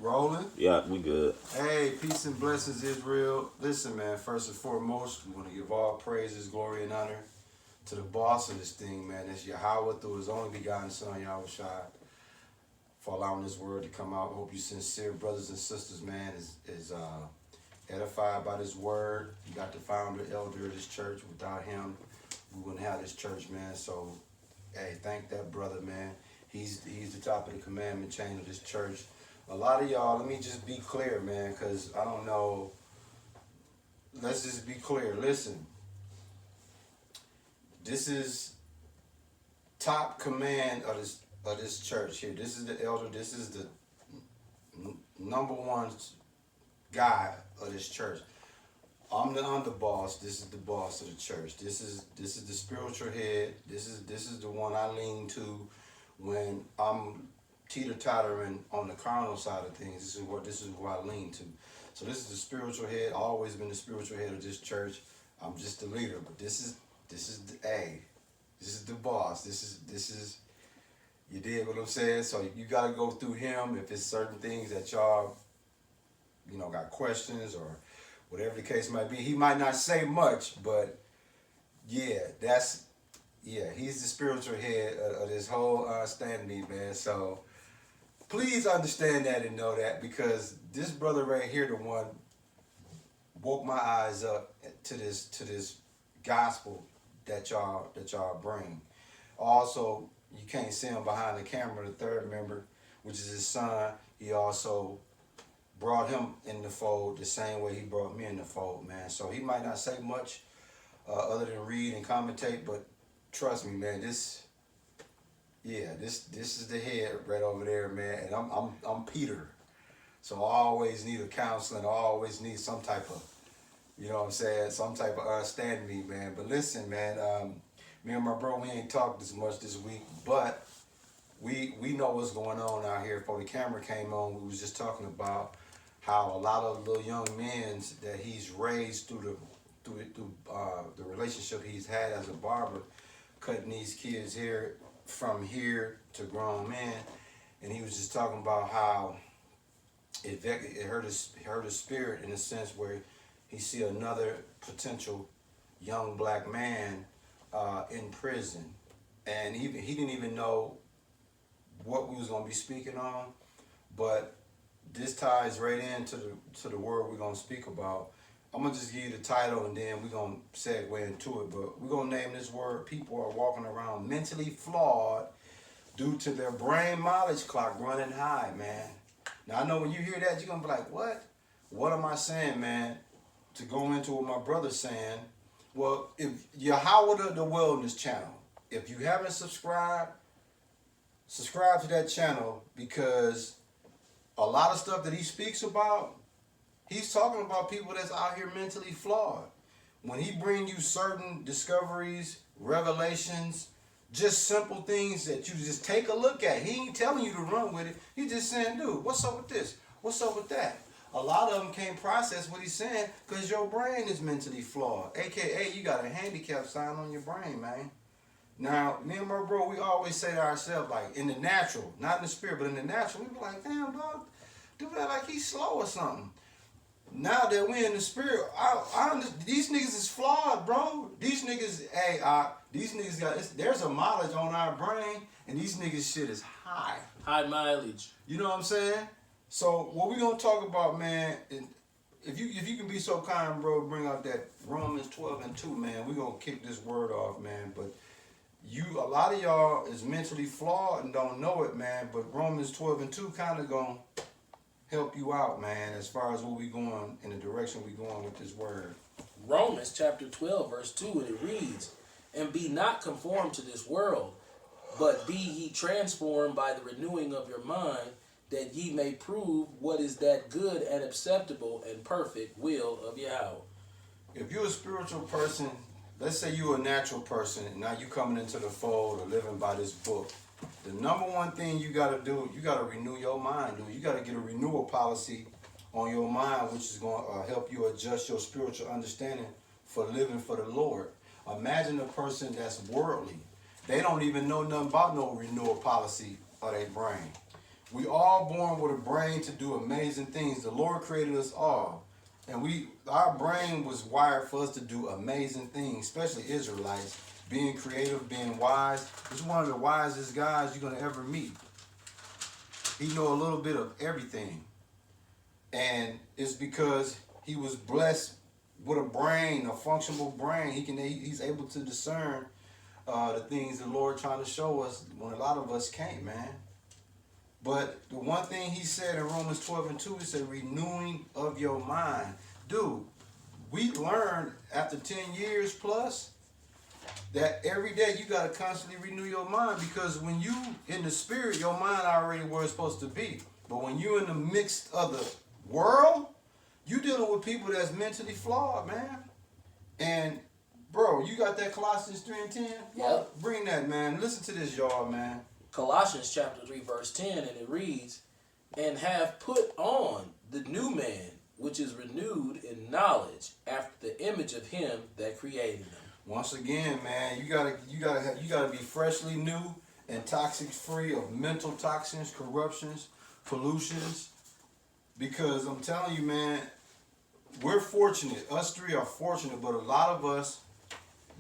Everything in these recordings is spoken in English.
Rolling? Yeah, we good. Hey, peace and blessings, Israel. Listen, man, first and foremost, we want to give all praises, glory, and honor to the boss of this thing, man. That's Yahweh through his only begotten son, Yahweh Shai, for allowing this word to come out. Hope you sincere brothers and sisters, man, is edified by this word. You got the founder, elder of this church. Without him, we wouldn't have this church, man. So, hey, thank that brother, man. He's the top of the commandment chain of this church. A lot of y'all, let me just be clear, man, because I don't know. Let's just be clear. Listen, this is top command of this church here. This is the elder. This is the number one guy of this church. I'm the underboss. This is the boss of the church. This is the spiritual head. This is the one I lean to when I'm teeter-tottering on the carnal side of things. This is who I lean to. So this is the spiritual head. I've always been the spiritual head of this church. I'm just the leader, but this is the boss. This is you dig what I'm saying? So you got to go through him if it's certain things that y'all got questions or whatever the case might be. He might not say much, but he's the spiritual head of this whole standing, man. So please understand that and know that, because this brother right here, the one woke my eyes up to this gospel that y'all bring. Also, you can't see him behind the camera, the third member, which is his son. He also brought him in the fold the same way he brought me in the fold, man. So he might not say much other than read and commentate, but trust me, man, this is the head right over there, man, and I'm Peter. So I always need a counseling. I always need some type of, some type of understanding me, man. But listen, man, me and my bro, we ain't talked as much this week, but we know what's going on out here. Before the camera came on, we was just talking about how a lot of little young men that he's raised through the relationship he's had as a barber, cutting these kids' hair from here to grown men, and he was just talking about how it hurt his spirit in a sense where he see another potential young black man in prison, and he didn't even know what we was gonna be speaking on, but this ties right into the word we're gonna speak about. I'm gonna just give you the title and then we're gonna segue into it, but we're gonna name this word: people are walking around mentally flawed due to their brain mileage clock running high, man. Now I know when you hear that, you're gonna be like, what? What am I saying, man? To go into what my brother's saying, well, if you're Howard the Wellness channel, if you haven't subscribed to that channel, because a lot of stuff that he speaks about, he's talking about people that's out here mentally flawed. When he bring you certain discoveries, revelations, just simple things that you just take a look at. He ain't telling you to run with it. He's just saying, dude, what's up with this? What's up with that? A lot of them can't process what he's saying because your brain is mentally flawed. AKA, you got a handicap sign on your brain, man. Now, me and my bro, we always say to ourselves, like, in the natural, not in the spirit, but in the natural, we be like, damn, dog, do that like he's slow or something. Now that we in the spirit, these niggas is flawed, bro. These niggas, these niggas there's a mileage on our brain, and these niggas shit is high. High mileage. You know what I'm saying? So what we gonna talk about, man, if you can be so kind, bro, bring out that Romans 12:2, man, we gonna kick this word off, man. But a lot of y'all is mentally flawed and don't know it, man, but Romans 12:2 kind of gonna help you out, man, as far as what we going in the direction we going with this word. Romans chapter 12 verse 2, and it reads, "And be not conformed to this world, but be ye transformed by the renewing of your mind, that ye may prove what is that good and acceptable and perfect will of Yahweh." If you're a spiritual person, let's say you're a natural person, and now you coming into the fold or living by this book, the number one thing you got to do, you got to renew your mind, dude. You got to get a renewal policy on your mind, which is going to help you adjust your spiritual understanding for living for the Lord. Imagine a person that's worldly. They don't even know nothing about no renewal policy of their brain. We all born with a brain to do amazing things. The Lord created us all. And our brain was wired for us to do amazing things, especially Israelites. Being creative, being wise. He's one of the wisest guys you're going to ever meet. He know a little bit of everything. And it's because he was blessed with a brain, a functional brain. He's able to discern the things the Lord trying to show us when a lot of us can't, man. But the one thing he said in Romans 12:2, he said, renewing of your mind. Dude, we learned after 10 years plus that every day you got to constantly renew your mind, because when you in the spirit, your mind already where it's supposed to be. But when you in the midst of the world, you dealing with people that's mentally flawed, man. And bro, you got that Colossians 3:10? Yep. Bring that, man. Listen to this, y'all, man. Colossians chapter 3 verse 10, and it reads, and have put on the new man, which is renewed in knowledge after the image of him that created him. Once again, man, you gotta be freshly new and toxic free of mental toxins, corruptions, pollutions. Because I'm telling you, man, we're fortunate. Us three are fortunate, but a lot of us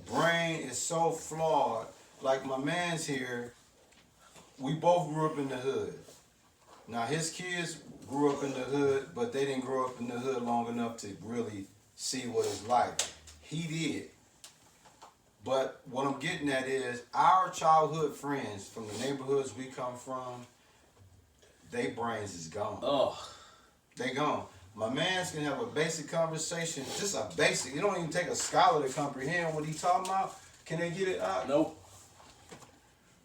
brain is so flawed. Like my man's here, we both grew up in the hood. Now his kids grew up in the hood, but they didn't grow up in the hood long enough to really see what it's like. He did. But what I'm getting at is our childhood friends from the neighborhoods we come from, their brains is gone. Oh. They gone. My man's can have a basic conversation, just a basic. It don't even take a scholar to comprehend what he talking about. Can they get it out? Nope.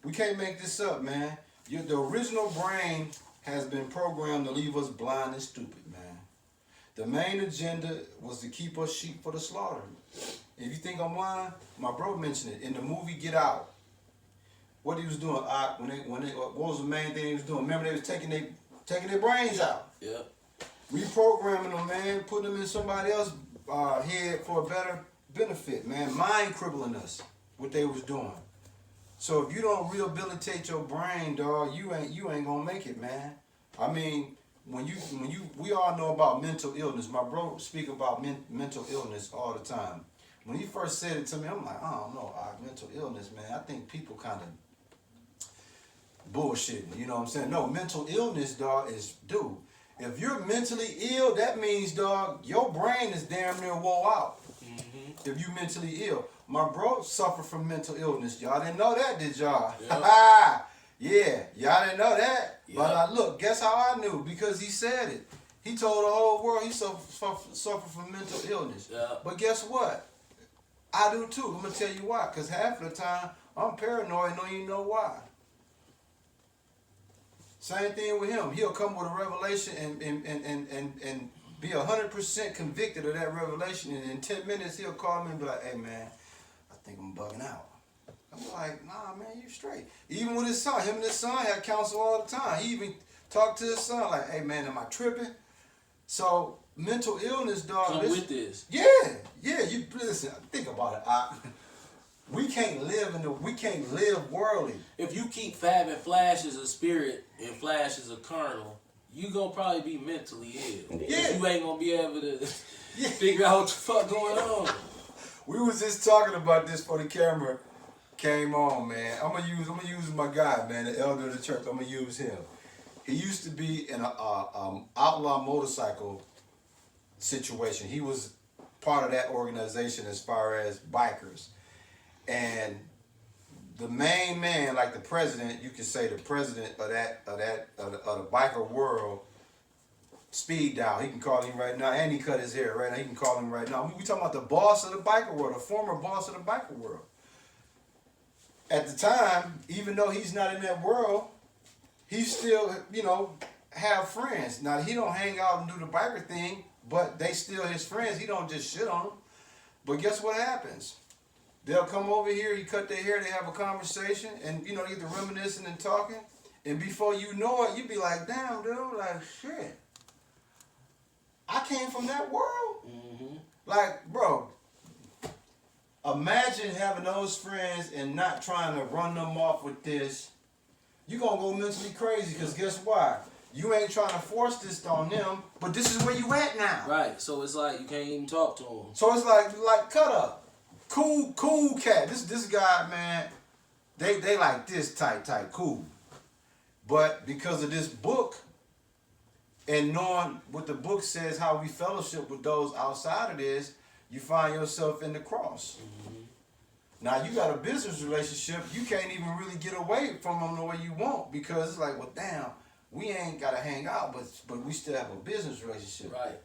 We can't make this up, man. The original brain has been programmed to leave us blind and stupid, man. The main agenda was to keep us sheep for the slaughter. If you think I'm lying, my bro mentioned it in the movie Get Out. What he was doing, what was the main thing he was doing? Remember, they was taking their brains out. Yeah. Reprogramming them, man, putting them in somebody else's head for a better benefit, man. Mind crippling us, what they was doing. So if you don't rehabilitate your brain, dog, you ain't gonna make it, man. I mean, we all know about mental illness. My bro speak about mental illness all the time. When he first said it to me, I'm like, I don't know, mental illness, man. I think people kind of bullshitting. You know what I'm saying? No, mental illness, dog, is dude. If you're mentally ill, that means, dog, your brain is damn near wore out. Mm-hmm. If you mentally ill. My bro suffered from mental illness. Y'all didn't know that, did y'all? Yep. Yeah, y'all didn't know that. Yep. But look, guess how I knew? Because he said it. He told the whole world he suffered from mental illness. Yep. But guess what? I do too. I'm going to tell you why. Because half of the time, I'm paranoid and don't even know why. Same thing with him. He'll come with a revelation and be 100% convicted of that revelation. And in 10 minutes, he'll call me and be like, hey, man, I think I'm bugging out. I'm like, nah, man, you straight. Even with his son, him and his son had counsel all the time. He even talked to his son like, hey, man, am I tripping? So mental illness, dog. Come with this. Yeah. You listen. Think about it. We can't live worldly. If you keep fabbing flashes of spirit and flashes of carnal, you gonna probably be mentally ill. Yeah. You ain't gonna be able to figure out what the fuck going on. We was just talking about this before the camera came on, man. I'm gonna use my guy, man, the elder of the church. I'm gonna use him. He used to be in a outlaw motorcycle situation. He was part of that organization as far as bikers. And the main man, like the president, you could say the president of the biker world, Speed Dial. He can call him right now, and he cut his hair right now. He can call him right now. We talking about the boss of the biker world, the former boss of the biker world. At the time, even though he's not in that world, he still, have friends. Now he don't hang out and do the biker thing, but they still his friends. He don't just shit on them. But guess what happens? They'll come over here, you cut their hair, they have a conversation, and they get to reminiscing and talking. And before you know it, you be like, damn, dude, like, shit. I came from that world. Mm-hmm. Like, bro, imagine having those friends and not trying to run them off with this. you're going to go mentally crazy because guess why? You ain't trying to force this on them, but this is where you at now. Right. So it's like you can't even talk to them. So it's like cut up. Cool cat. This guy, man, they like this tight, cool. But because of this book and knowing what the book says, how we fellowship with those outside of this, you find yourself in the cross. Mm-hmm. Now you got a business relationship, you can't even really get away from them the way you want because it's like, well, damn, we ain't gotta hang out, but we still have a business relationship. Right.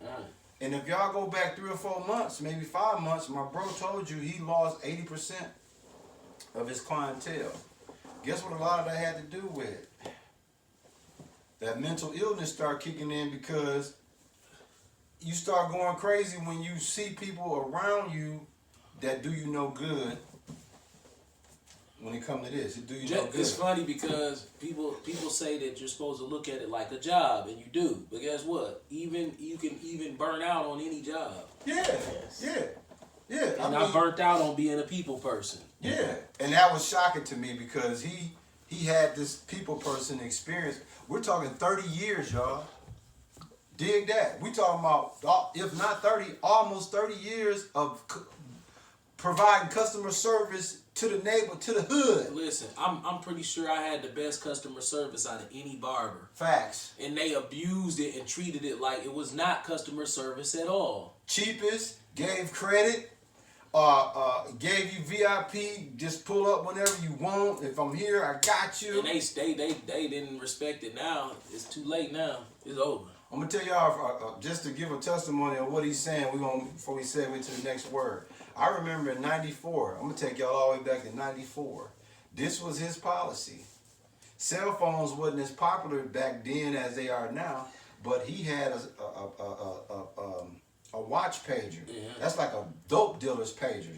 And if y'all go back 3 or 4 months, maybe 5 months, my bro told you he lost 80% of his clientele. Guess what a lot of that had to do with? That mental illness start kicking in because you start going crazy when you see people around you that do you no good. When it comes to this, it do you no good. It's funny because people say that you're supposed to look at it like a job, and you do. But guess what? You can even burn out on any job. Yeah. And I burnt out on being a people person. Yeah, and that was shocking to me because he had this people person experience. We're talking 30 years, y'all. Dig that. We talking about, if not 30, almost 30 years of providing customer service to the neighbor, to the hood. Listen, I'm pretty sure I had the best customer service out of any barber. Facts. And they abused it and treated it like it was not customer service at all. Cheapest, gave credit, gave you VIP, just pull up whenever you want. If I'm here, I got you. And they didn't respect it now. It's too late now. It's over. I'm gonna tell y'all just to give a testimony of what he's saying. Before we segue to the next word. I remember in '94. I'm gonna take y'all all the way back to '94. This was his policy. Cell phones wasn't as popular back then as they are now, but he had a watch pager. Yeah. That's like a dope dealer's pager.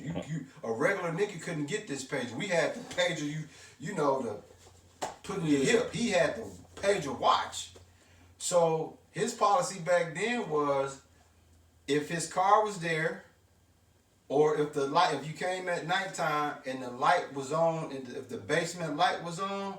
A regular nigga couldn't get this pager. We had the pager you know to put in your hip. He had the pager watch. So his policy back then was, if his car was there, or if you came at nighttime and the light was on, and if the basement light was on,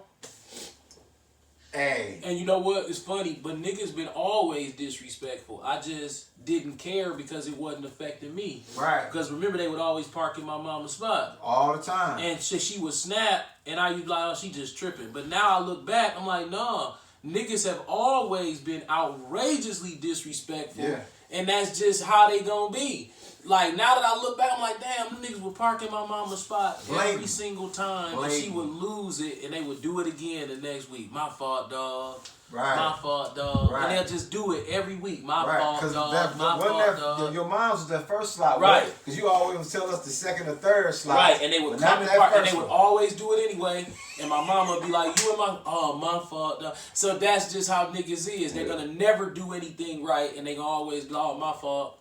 hey. And you know what? It's funny, but niggas been always disrespectful. I just didn't care because it wasn't affecting me. Right. Because remember, they would always park in my mama's spot. All the time. And she would snap, and I used to be like, oh, she just tripping. But now I look back, I'm like, nah. Niggas have always been outrageously disrespectful. Yeah. And that's just how they gonna be. Like, now that I look back, I'm like, damn, them niggas would park in my mama's spot every single time. And she would lose it, and they would do it again the next week. My fault, dog. Right. My fault, dog. Right. And they'll just do it every week. My fault, dog. My fault, dog. Your mom's was that first slot, right? Because you always tell us the second or third slot. Right, and they would come and park, and they would always do it anyway. And my mama would be like, you and my fault, dog. So that's just how niggas is. They're gonna never do anything right, and they gonna always be, oh, my fault.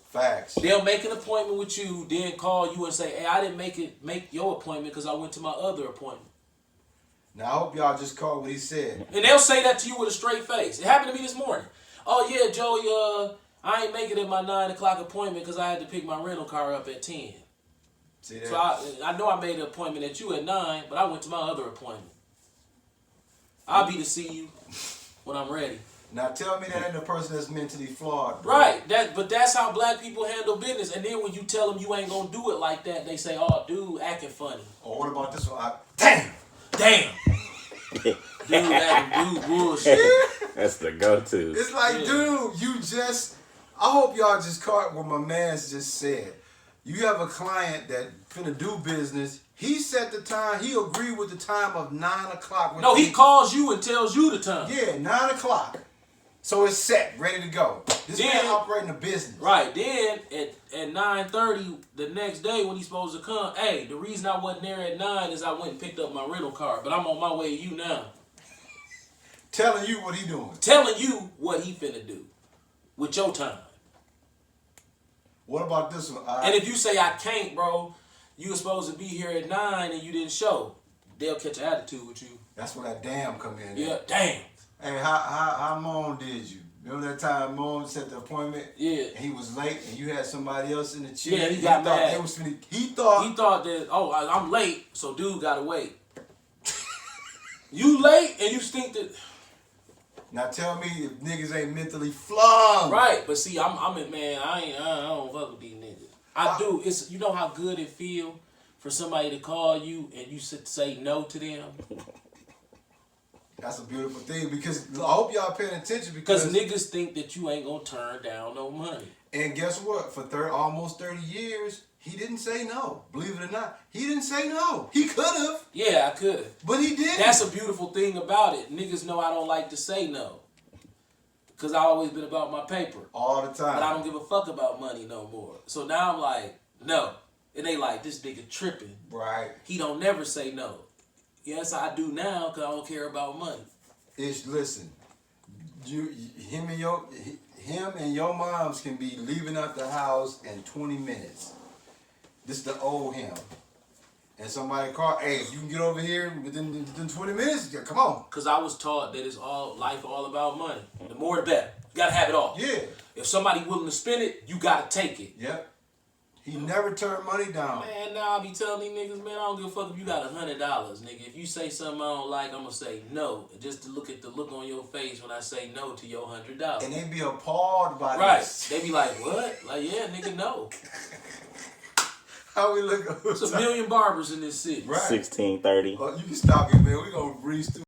Facts. They'll make an appointment with you, then call you and say, hey, I didn't make your appointment because I went to my other appointment. Now, I hope y'all just caught what he said. And they'll say that to you with a straight face. It happened to me this morning. Oh, yeah, Joey, I ain't make it at my 9 o'clock appointment because I had to pick my rental car up at 10. See that? So I know I made an appointment at you at 9, but I went to my other appointment. I'll be to see you when I'm ready. Now tell me that ain't the person that's mentally flawed, bro. Right. But that's how black people handle business. And then when you tell them you ain't gonna do it like that, they say, "Oh, dude, acting funny." Or what about this one? Damn. Dude, acting bullshit. That's the go-to. It's like, dude, you just. I hope y'all just caught what my man's just said. You have a client that finna do business. He set the time. He agreed with the time of 9 o'clock. No, he calls you and tells you the time. Yeah, 9 o'clock. So it's set, ready to go. This man operating a business. Right. Then at 9:30 the next day when he's supposed to come, hey, the reason I wasn't there at 9 is I went and picked up my rental car, but I'm on my way to you now. Telling you what he doing. Telling you what he finna do with your time. What about this one? And if you say I can't, bro, you were supposed to be here at 9 and you didn't show, they'll catch an attitude with you. That's where that damn come in. Yeah, damn. Hey, how Moan did you? Remember that time Moan set the appointment? Yeah. And he was late and you had somebody else in the chair? Yeah, he got mad. He thought that, oh, I'm late, so dude gotta wait. You late and you think that. Now tell me if niggas ain't mentally flawed. Right, but see, I'm a man. I don't fuck with these niggas. I do. It's, you know how good it feel for somebody to call you and you say no to them. That's a beautiful thing because I hope y'all paying attention because niggas think that you ain't gonna turn down no money. And guess what? For almost 30 years, he didn't say no. Believe it or not, he didn't say no. He could have. Yeah, I could have. But he didn't. That's a beautiful thing about it. Niggas know I don't like to say no. Because I always been about my paper. All the time. But I don't give a fuck about money no more. So now I'm like, no. And they like, this nigga tripping. Right. He don't never say no. Yes, I do now because I don't care about money. Listen, him and your moms can be leaving out the house in 20 minutes. This is the old him. And somebody call, hey, if you can get over here within 20 minutes, come on. Because I was taught that it's life all about money. The more the better. You got to have it all. Yeah. If somebody willing to spend it, you got to take it. Yep. He never turned money down. Man, now I be telling these niggas, man, I don't give a fuck if you got $100, nigga. If you say something I don't like, I'm gonna say no. Just to look at the look on your face when I say no to your $100. And they be appalled by right. this. They be like, what? Like, yeah, nigga, no. How we look? There's a million barbers in this city. Right. 1630. You can stop it, man. We gonna breeze through.